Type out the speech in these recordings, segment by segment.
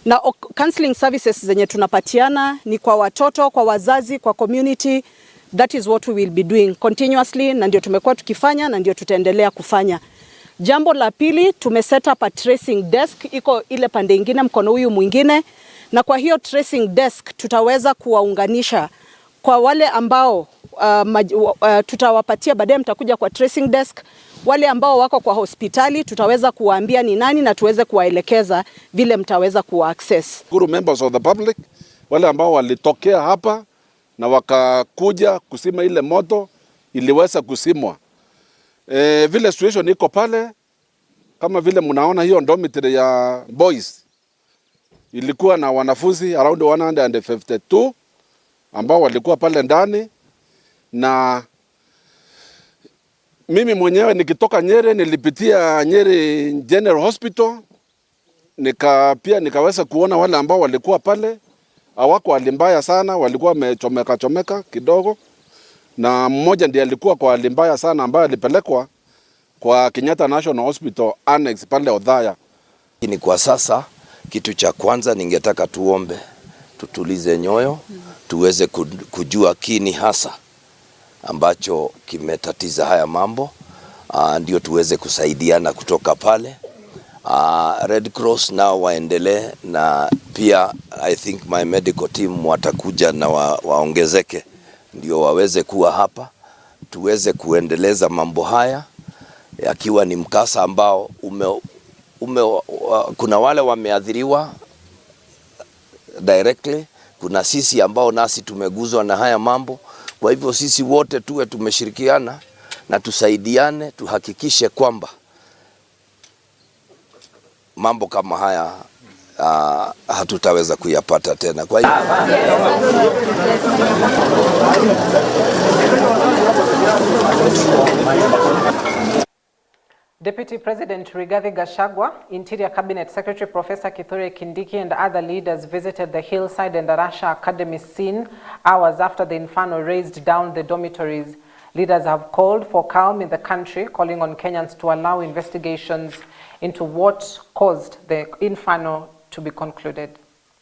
Na counseling services zenye tunapatiana ni kwa watoto, kwa wazazi, kwa community. That is what we will be doing continuously, na ndio tumekuwa tukifanya na ndio tutaendelea kufanya. Jambo la pili, tumeset up a tracing desk, iko ile pande ingine mkono huyu mwingine, na kwa hiyo tracing desk tutaweza kuwaunganisha kwa wale ambao tutawapatia baadaye, mtakuja kwa tracing desk. Wale ambao wako kwa hospitali tutaweza kuwaambia ni nani na tuweze kuwaelekeza vile mtaweza kuwa access. Guru members of the public, wale ambao walitokea hapa na wakakuja kusima ile moto iliweza kusimwa. Vile situation iko pale, kama vile mnaona hiyo dormitory ya boys ilikuwa na wanafunzi around 152 ambao walikuwa pale ndani, na mimi mwenyewe nikitoka Nyeri nilipitia Nyeri General Hospital, pia nikaweza kuona wale ambao walikuwa pale hawako hali mbaya sana, walikuwa wamechomeka kidogo, na mmoja ndiye alikuwa kwa hali mbaya sana ambaye alipelekwa kwa Kenyatta National Hospital Annex pale Othaya. Ni kwa sasa kitu cha kwanza ningetaka tuombe, tutulize nyoyo, tuweze kujua kini hasa ambacho kimetatiza haya mambo, ndio tuweze kusaidiana kutoka pale. Red Cross nao waendelee, na pia I think my medical team watakuja na waongezeke ndio waweze kuwa hapa, tuweze kuendeleza mambo haya, yakiwa ni mkasa ambao kuna wale wameathiriwa directly, kuna sisi ambao nasi tumeguzwa na haya mambo. Kwa hivyo sisi wote tuwe tumeshirikiana na tusaidiane, tuhakikishe kwamba mambo kama haya hatutaweza kuyapata tena. Kwa hivyo Deputy President Rigathi Gachagua, Interior Cabinet Secretary Professor Kithure Kindiki and other leaders visited the Hillside and Arasha Academy scene hours after the inferno razed down the dormitories. Leaders have called for calm in the country, calling on Kenyans to allow investigations into what caused the inferno to be concluded.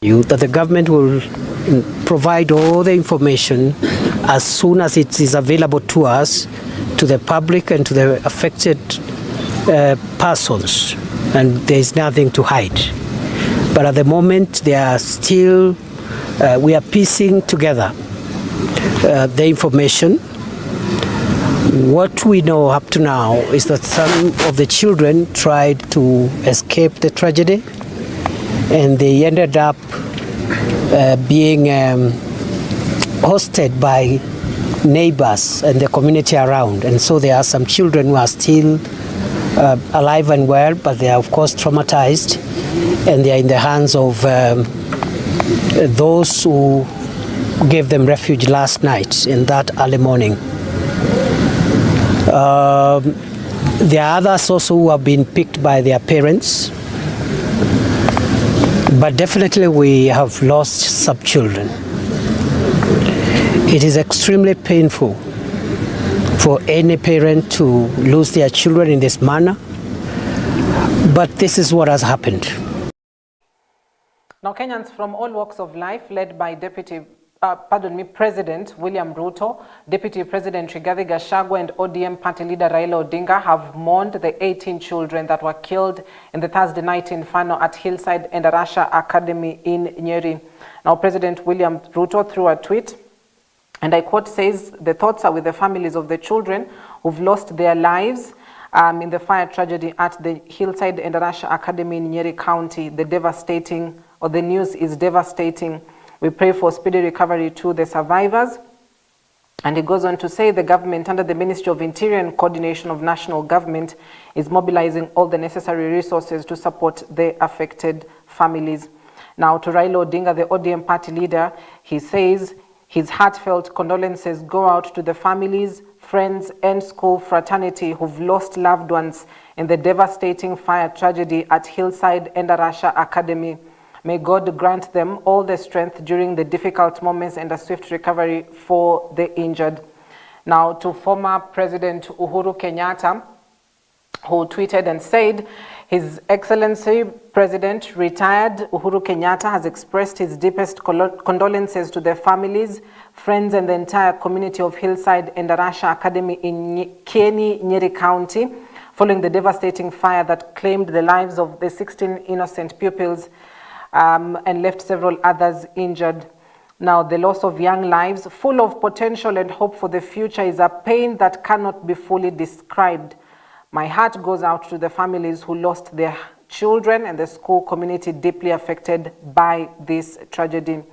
That the government will provide all the information as soon as it is available to us, to the public and to the affected persons, and there is nothing to hide. But at the moment, they are still, we are piecing together the information. What we know up to now is that some of the children tried to escape the tragedy, and they ended up being hosted by neighbors and the community around. And so there are some children who are still alive and well, but they are of course traumatized, and they are in the hands of those who gave them refuge last night in that early morning. There are others also who have been picked by their parents, but definitely we have lost some children. It is extremely painful for any parent to lose their children in this manner, but this is what has happened. Now, Kenyans from all walks of life, led by President William Ruto, Deputy President Rigathi Gachagua and ODM party leader Raila Odinga have mourned the 18 children that were killed in the Thursday night inferno at Hillside and Arasha Academy in Nyeri. Now, President William Ruto, through a tweet, and I quote, says, "The thoughts are with the families of the children who've lost their lives in the fire tragedy at the Hillside and Arasha Academy in Nyeri County. The news is devastating. We pray for speedy recovery to the survivors." And he goes on to say the government, under the Ministry of Interior and Coordination of National Government, is mobilizing all the necessary resources to support the affected families. Now, to Raila Odinga, the ODM party leader, he says his heartfelt condolences go out to the families, friends, and school fraternity who've lost loved ones in the devastating fire tragedy at Hillside and Arasha Academy. May God grant them all the strength during the difficult moments and a swift recovery for the injured. Now, to former President Uhuru Kenyatta, who tweeted and said His Excellency President retired Uhuru Kenyatta has expressed his deepest condolences to the families, friends and the entire community of Hillside and Endarasha Academy in Kieni, Nyeri County, following the devastating fire that claimed the lives of the 16 innocent pupils and left several others injured. Now, the loss of young lives, full of potential and hope for the future, is a pain that cannot be fully described. My heart goes out to the families who lost their children and the school community deeply affected by this tragedy.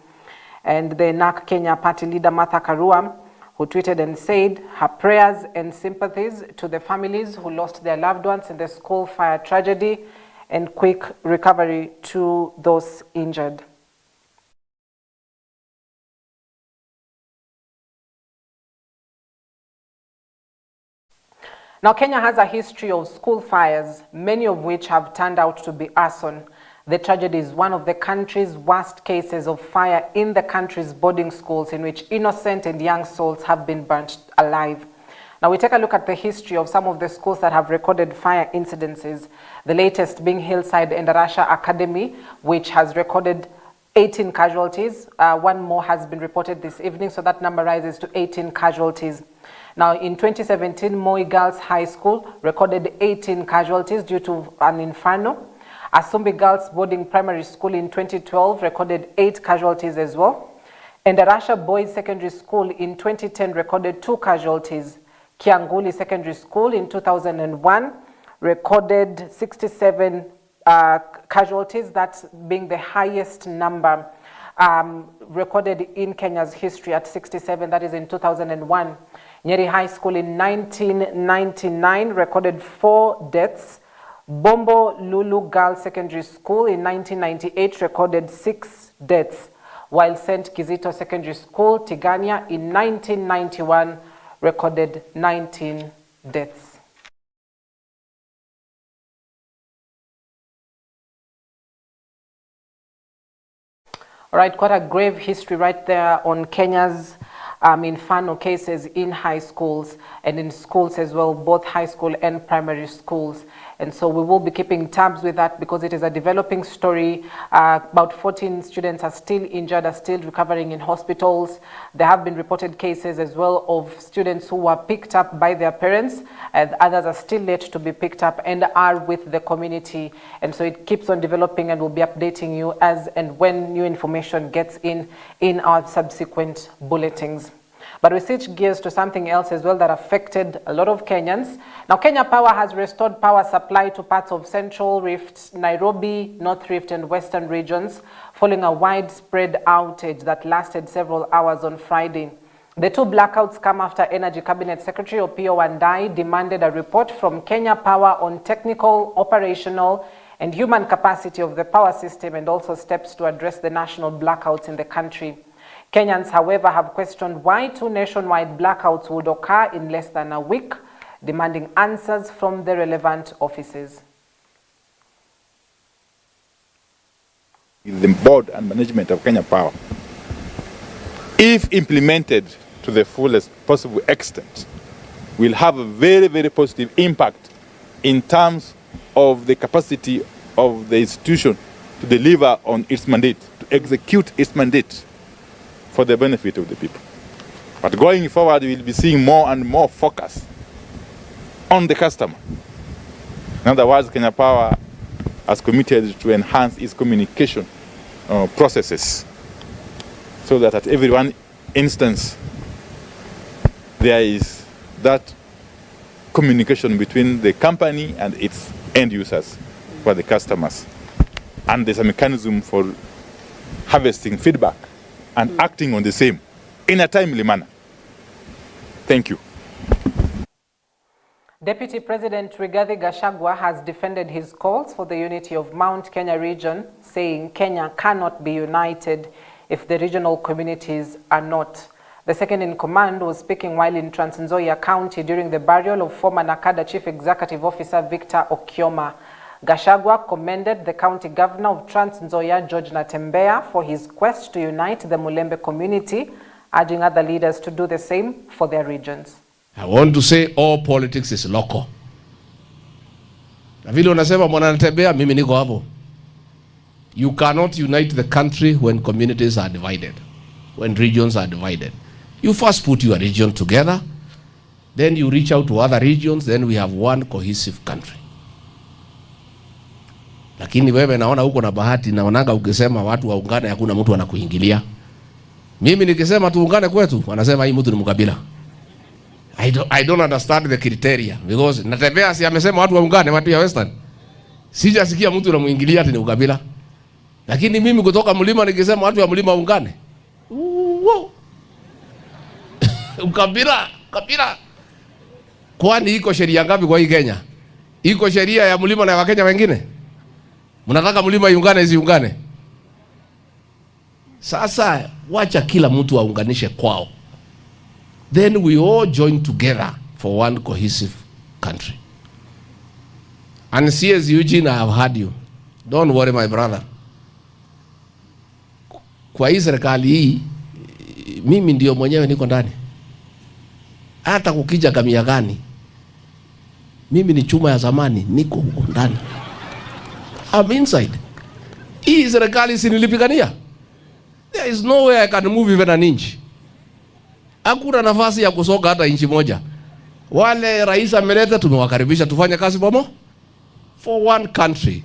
And the NARC Kenya party leader Martha Karua, who tweeted and said her prayers and sympathies to the families who lost their loved ones in the school fire tragedy and quick recovery to those injured. Now, Kenya has a history of school fires, many of which have turned out to be arson. The tragedy is one of the country's worst cases of fire in the country's boarding schools, in which innocent and young souls have been burnt alive. Now, we take a look at the history of some of the schools that have recorded fire incidences, the latest being Hillside and Endarasha Academy, which has recorded 18 casualties. One more has been reported this evening, so that number rises to 18 casualties. Now, in 2017, Moi Girls High School recorded 18 casualties due to an inferno. Asumbi Girls Boarding Primary School in 2012 recorded 8 casualties as well. Endarasha Boys Secondary School in 2010 recorded 2 casualties. Kianguli Secondary School in 2001 recorded 67 casualties, that being the highest number recorded in Kenya's history at 67, that is in 2001. Nyeri High School in 1999 recorded 4 deaths. Bombo Lulu Girls Secondary School in 1998 recorded 6 deaths, while St. Kizito Secondary School, Tigania, in 1991 recorded 19 deaths. All right, quite a grave history right there on Kenya's inferno cases in high schools and in schools as well, both high school and primary schools. And so we will be keeping tabs with that because it is a developing story. About 14 students are still injured, are still recovering in hospitals. There have been reported cases as well of students who were picked up by their parents, and others are still yet to be picked up and are with the community. And so it keeps on developing, and we'll be updating you as and when new information gets in our subsequent bulletins. But we switch gears to something else as well that affected a lot of Kenyans. Now, Kenya Power has restored power supply to parts of Central Rift, Nairobi, North Rift and Western regions following a widespread outage that lasted several hours on Friday. The 2 blackouts come after Energy Cabinet Secretary Opiyo Wandayi demanded a report from Kenya Power on technical, operational and human capacity of the power system and also steps to address the national blackouts in the country. Kenyans, however, have questioned why 2 nationwide blackouts would occur in less than a week, demanding answers from the relevant offices. The board and management of Kenya Power, if implemented to the fullest possible extent, will have a very, very positive impact in terms of the capacity of the institution to deliver on its mandate, to execute its mandate for the benefit of the people. But going forward, we will be seeing more and more focus on the customer. In other words, Kenya Power has committed to enhance its communication processes so that at every one instance there is that communication between the company and its end users, for the customers. And there's a mechanism for harvesting feedback and acting on the same in a timely manner. Thank you. Deputy President Rigathi Gachagua has defended his calls for the unity of Mount Kenya region, saying Kenya cannot be united if the regional communities are not. The second in command was speaking while in Trans Nzoia County during the burial of former Nakada Chief Executive Officer Victor Okioma. Gachagua commended the county governor of Trans Nzoia, George Natembeya, for his quest to unite the Mulembe community, urging other leaders to do the same for their regions. I want to say all politics is local. Na vile unasema mwanatembea, mimi niko hapo. You cannot unite the country when communities are divided, when regions are divided. You first put your region together, then you reach out to other regions, then we have one cohesive country. Lakini wewe naona huko na bahati, naonaga ukisema watu waungane hakuna mtu anakuingilia. Mimi nikisema tuungane kwetu, wanasema hii mtu ni mkabila. I don't understand the criteria because natembea si amesema watu waungane, watu ya Western. Sijasikia mtu anamuingilia ati ni ukabila. Lakini mimi kutoka mlima nikisema watu wa mlima waungane. Ukabila, kabila. Kwani iko sheria ngapi kwa hii Kenya? Iko sheria ya mlima na Wakenya wengine? Mnataka mlima iungane isiungane? Sasa wacha kila mtu aunganishe kwao. Then we all join together for one cohesive country. And CS Eugene, I have heard you. Don't worry my brother. Kwa hii serikali hii, mimi ndio mwenyewe niko ndani. Hata kukija kamia gani, mimi ni chuma ya zamani, niko huko ndani. I'm inside. Hii serikali sinilipigania. There is no way I can move even an inch. Hakuna nafasi ya kusoka hata inchi moja. Wale rais ameleta tumewakaribisha tufanye kazi pamoja for one country.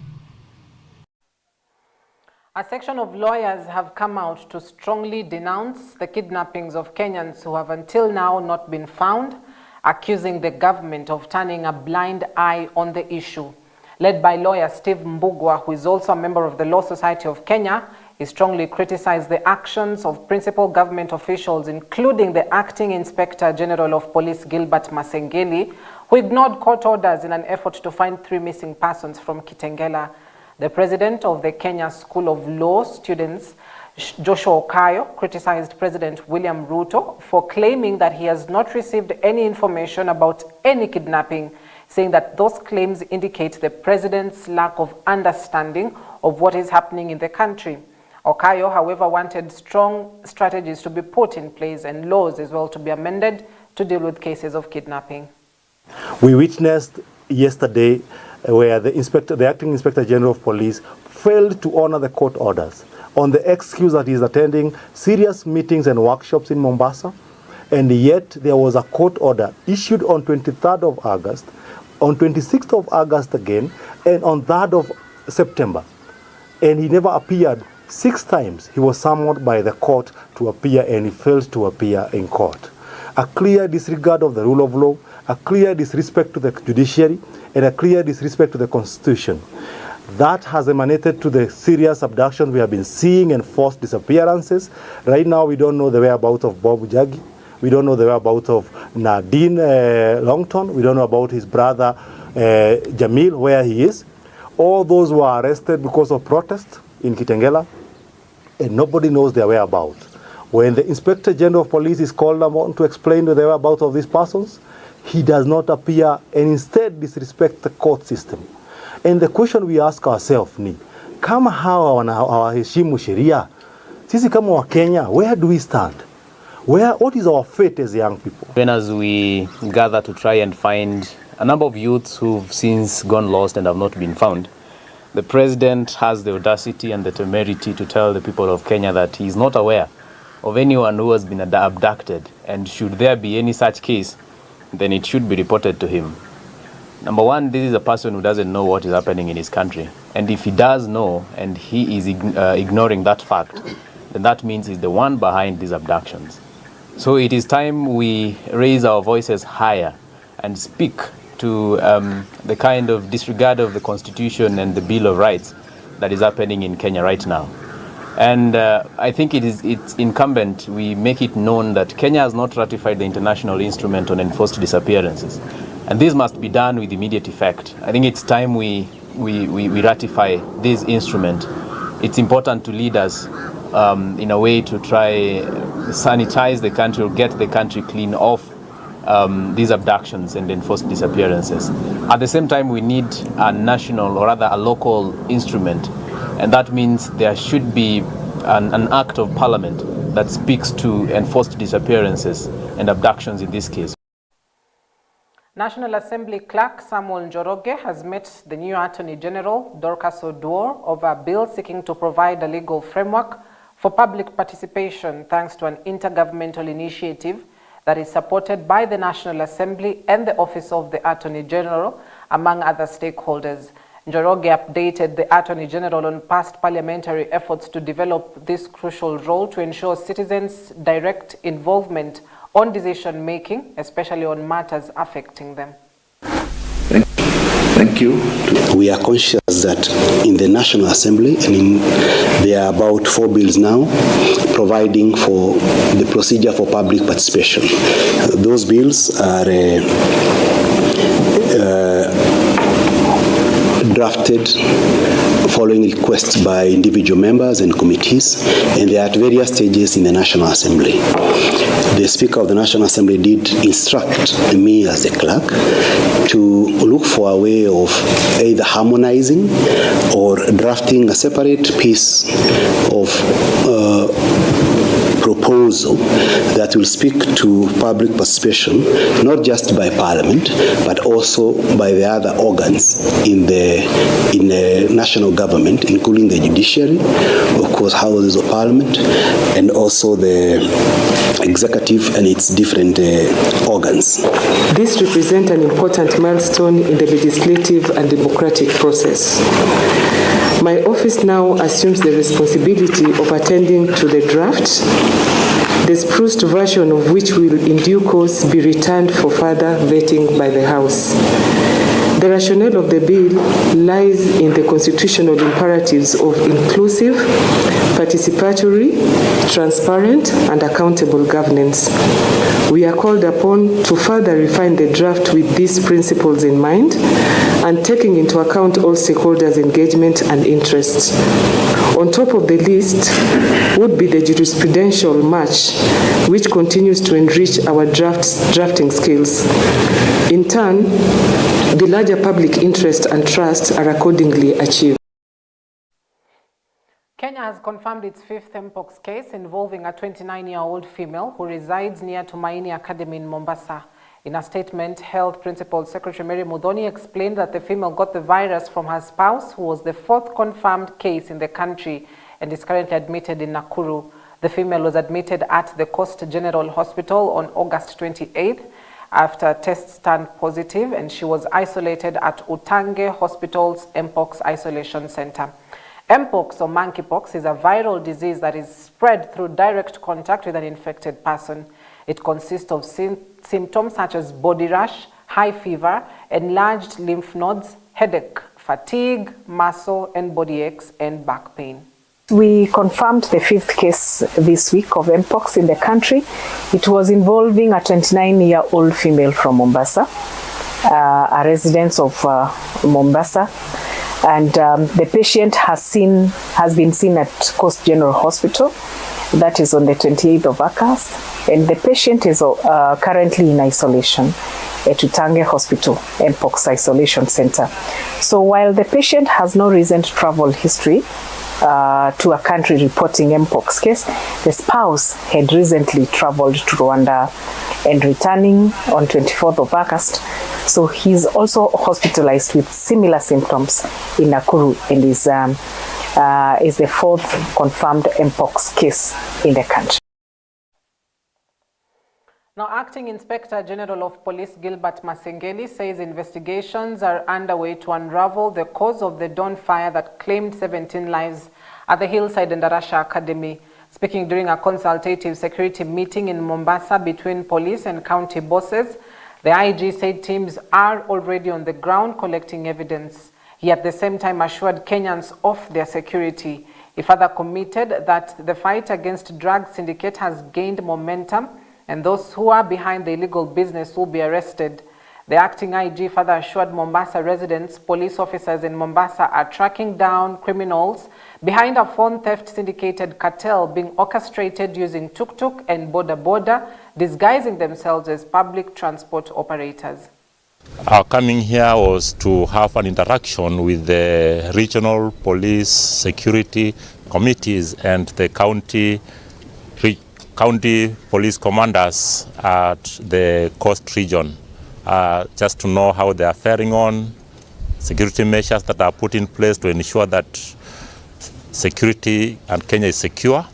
A section of lawyers have come out to strongly denounce the kidnappings of Kenyans who have until now not been found, accusing the government of turning a blind eye on the issue. Led by lawyer Steve Mbugua, who is also a member of the Law Society of Kenya, he strongly criticized the actions of principal government officials, including the Acting Inspector General of Police Gilbert Masengeli, who ignored court orders in an effort to find 3 missing persons from Kitengela. The president of the Kenya School of Law students, Joshua Okayo, criticized President William Ruto for claiming that he has not received any information about any kidnapping, saying that those claims indicate the president's lack of understanding of what is happening in the country. Okayo, however, wanted strong strategies to be put in place and laws as well to be amended to deal with cases of kidnapping. We witnessed yesterday where the Acting Inspector General of Police failed to honor the court orders on the excuse that he is attending serious meetings and workshops in Mombasa, and yet there was a court order issued on 23rd of August, on 26th of August again, and on 3rd of September. And he never appeared. 6 times he was summoned by the court to appear, and he failed to appear in court. A clear disregard of the rule of law, a clear disrespect to the judiciary, and a clear disrespect to the Constitution. That has emanated to the serious abductions we have been seeing and forced disappearances. Right now we don't know the whereabouts of Bob Jagi. We don't know the whereabouts of Nadine Longton. We don't know about his brother Jamil, where he is. All those were arrested because of protest in Kitengela, and nobody knows their whereabouts. When the Inspector General of Police is called upon to explain the whereabouts of these persons, he does not appear and instead disrespect the court system. And the question we ask ourselves ni, kama hawa hawaheshimu sheria, sisi kama wa Kenya, where do we stand? What is our fate as young people? When as we gather to try and find a number of youths who've since gone lost and have not been found, the president has the audacity and the temerity to tell the people of Kenya that he is not aware of anyone who has been abducted, and should there be any such case, then it should be reported to him. Number one, this is a person who doesn't know what is happening in his country, and if he does know and he is ignoring that fact, then that means he's the one behind these abductions. So it is time we raise our voices higher and speak to the kind of disregard of the Constitution and the Bill of Rights that is happening in Kenya right now. And I think it's incumbent we make it known that Kenya has not ratified the international instrument on enforced disappearances. And this must be done with immediate effect. I think it's time we ratify this instrument. It's important to lead us in a way to try sanitize the country or get the country clean off these abductions and enforced disappearances. At the same time, we need a national or rather a local instrument, and that means there should be an act of parliament that speaks to enforced disappearances and abductions in this case. National Assembly Clerk Samuel Njoroge has met the new Attorney General, Dorcas Oduor, over a bill seeking to provide a legal framework for public participation thanks to an intergovernmental initiative that is supported by the National Assembly and the Office of the Attorney General, among other stakeholders. Njoroge updated the Attorney General on past parliamentary efforts to develop this crucial role to ensure citizens' direct involvement on decision-making, especially on matters affecting them. Thank you. We are conscious that in the National Assembly, and there are about 4 bills now providing for the procedure for public participation. Those bills are drafted following requests by individual members and committees, and they are at various stages in the National Assembly. The Speaker of the National Assembly did instruct me as the clerk to look for a way of either harmonizing or drafting a separate piece of proposal that will speak to public participation, not just by Parliament, but also by the other organs in the national government, including the judiciary, of course, houses of Parliament, and also the executive and its different organs. This represents an important milestone in the legislative and democratic process. My office now assumes the responsibility of attending to the draft, the spruced version of which will in due course be returned for further vetting by the House. The rationale of the bill lies in the constitutional imperatives of inclusive, participatory, transparent, and accountable governance. We are called upon to further refine the draft with these principles in mind and taking into account all stakeholders' engagement and interests. On top of the list would be the jurisprudential match, which continues to enrich our drafting skills. In turn, the larger public interest and trust are accordingly achieved. Kenya has confirmed its 5th Mpox case involving a 29-year-old female who resides near Tumaini Academy in Mombasa. In a statement, Health Principal Secretary Mary Muthoni explained that the female got the virus from her spouse, who was the 4th confirmed case in the country and is currently admitted in Nakuru. The female was admitted at the Coast General Hospital on August 28th after tests turned positive, and she was isolated at Utange Hospital's Mpox Isolation Center. Mpox or monkeypox is a viral disease that is spread through direct contact with an infected person. It consists of symptoms such as body rash, high fever, enlarged lymph nodes, headache, fatigue, muscle and body aches, and back pain. We confirmed the 5th case this week of Mpox in the country. It was involving a 29-year-old female from Mombasa, a resident of Mombasa. And the patient has been seen at Coast General Hospital. That is on the 28th of August. And the patient is currently in isolation at Utange Hospital, Mpox Isolation Center. So while the patient has no recent travel history to a country reporting Mpox case, the spouse had recently traveled to Rwanda and returning on 24th of August. So he's also hospitalized with similar symptoms in Nakuru and is the 4th confirmed Mpox case in the country. Now, Acting Inspector General of Police Gilbert Masengeli says investigations are underway to unravel the cause of the dawn fire that claimed 17 lives at the Hillside and Arasha Academy. Speaking during a consultative security meeting in Mombasa between police and county bosses, the IG said teams are already on the ground collecting evidence. He at the same time assured Kenyans of their security. He further committed that the fight against drug syndicate has gained momentum and those who are behind the illegal business will be arrested. The acting IG further assured Mombasa residents police officers in Mombasa are tracking down criminals behind a phone theft syndicated cartel being orchestrated using tuk-tuk and boda-boda, disguising themselves as public transport operators. Our coming here was to have an interaction with the regional police security committees and the county police commanders at the coast region just to know how they are faring on, security measures that are put in place to ensure that security and Kenya is secure,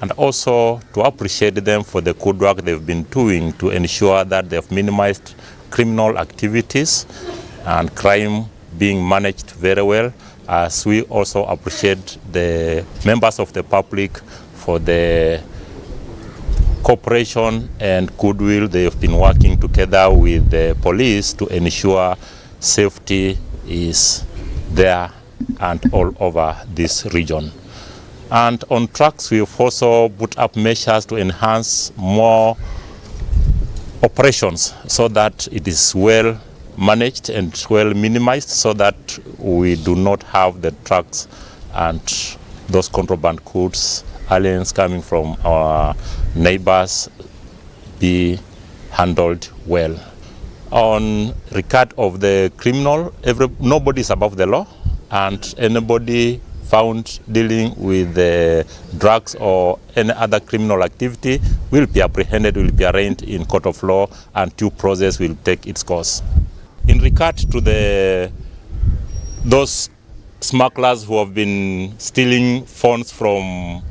and also to appreciate them for the good work they've been doing to ensure that they've minimized criminal activities and crime being managed very well, as we also appreciate the members of the public for the cooperation and goodwill they've been working together with the police to ensure safety is there and all over this region. And on trucks, we've also put up measures to enhance more operations so that it is well managed and well minimized, so that we do not have the trucks and those contraband goods, aliens coming from our neighbors, be handled well. On regard of the criminal, nobody is above the law, and anybody found dealing with drugs or any other criminal activity will be apprehended, will be arraigned in court of law, and due process will take its course. In regard to those smugglers who have been stealing phones from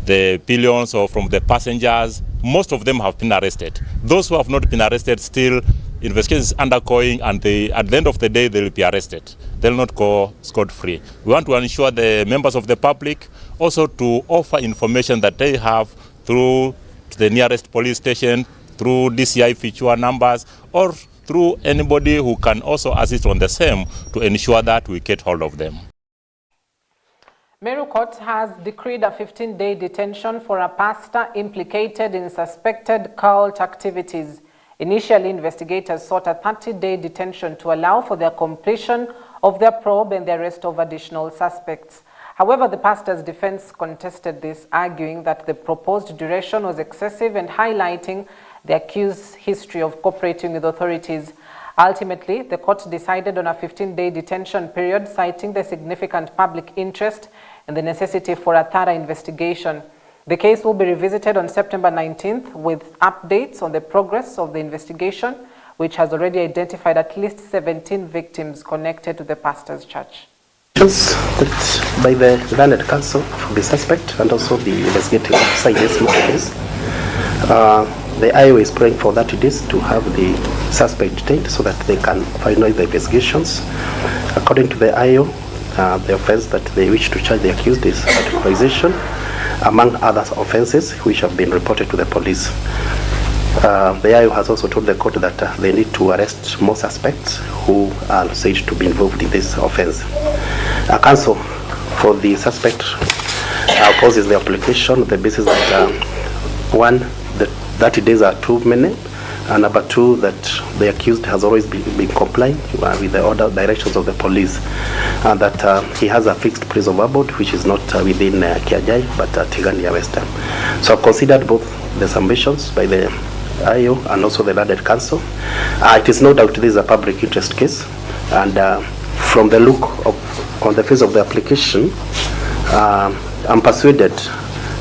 the pillions or from the passengers, most of them have been arrested. Those who have not been arrested, still investigation is undergoing, and at the end of the day they will be arrested. They will not go scot-free. We want to ensure the members of the public also to offer information that they have through the nearest police station, through DCI feature numbers, or through anybody who can also assist on the same to ensure that we get hold of them. Meru Court has decreed a 15-day detention for a pastor implicated in suspected cult activities. Initially, investigators sought a 30-day detention to allow for their completion of their probe and the arrest of additional suspects. However, the pastor's defense contested this, arguing that the proposed duration was excessive and highlighting the accused's history of cooperating with authorities. Ultimately, the court decided on a 15-day detention period, citing the significant public interest and the necessity for a thorough investigation. The case will be revisited on September 19th with updates on the progress of the investigation, which has already identified at least 17 victims connected to the pastor's church. That by the learned counsel for the suspect and also the investigative officer in this case, the IO is praying for 30 days to have the suspect detained so that they can finalize the investigations. According to the IO, the offense that they wish to charge the accused is radicalization, among other offenses which have been reported to the police. The IO has also told the court that they need to arrest more suspects who are said to be involved in this offense. Counsel for the suspect opposes the application on the basis that one, the 30 days are too many, and number two, that the accused has always been complying with the order directions of the police, and that he has a fixed place of abode which is not within Kiajai but Tigania Western. So I've considered both the submissions by the IO and also the learned counsel. It is no doubt this is a public interest case, and from the look on the face of the application, I'm persuaded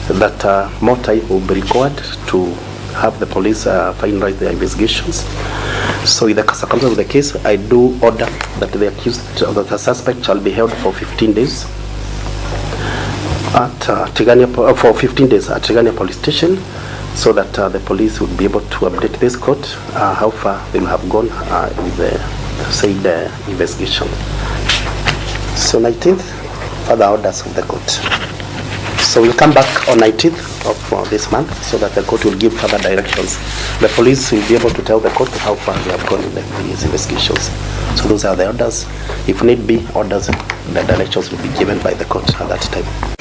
that more time will be required to have the police finalize their investigations. So in the circumstances of the case, I do order that the accused or the suspect shall be held for 15 days at Tigania at Tigania police station, so that the police would be able to update this court how far they will have gone with the said investigation. So 19th, further orders of the court. So we'll come back on 19th of this month so that the court will give further directions. The police will be able to tell the court how far they have gone in these investigations. So those are the orders. If need be, orders, the directions will be given by the court at that time.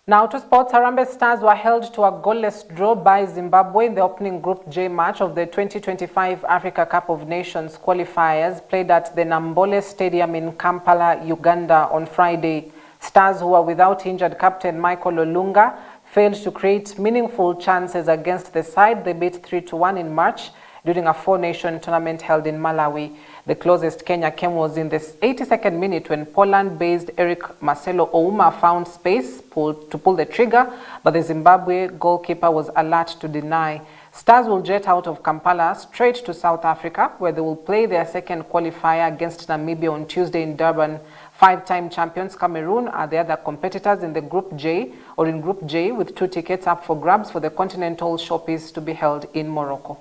Now to sports, Harambee Stars were held to a goalless draw by Zimbabwe in the opening Group J match of the 2025 Africa Cup of Nations qualifiers played at the Nambole Stadium in Kampala, Uganda on Friday. Stars, who were without injured captain Michael Olunga, failed to create meaningful chances against the side they beat 3-1 in March during a four-nation tournament held in Malawi. The closest Kenya came was in the 82nd minute when Poland-based Eric Marcelo Ouma found space to pull the trigger, but the Zimbabwe goalkeeper was alert to deny. Stars will jet out of Kampala straight to South Africa, where they will play their second qualifier against Namibia on Tuesday in Durban. Five-time champions Cameroon are the other competitors in Group J, with 2 tickets up for grabs for the Continental Showpiece to be held in Morocco.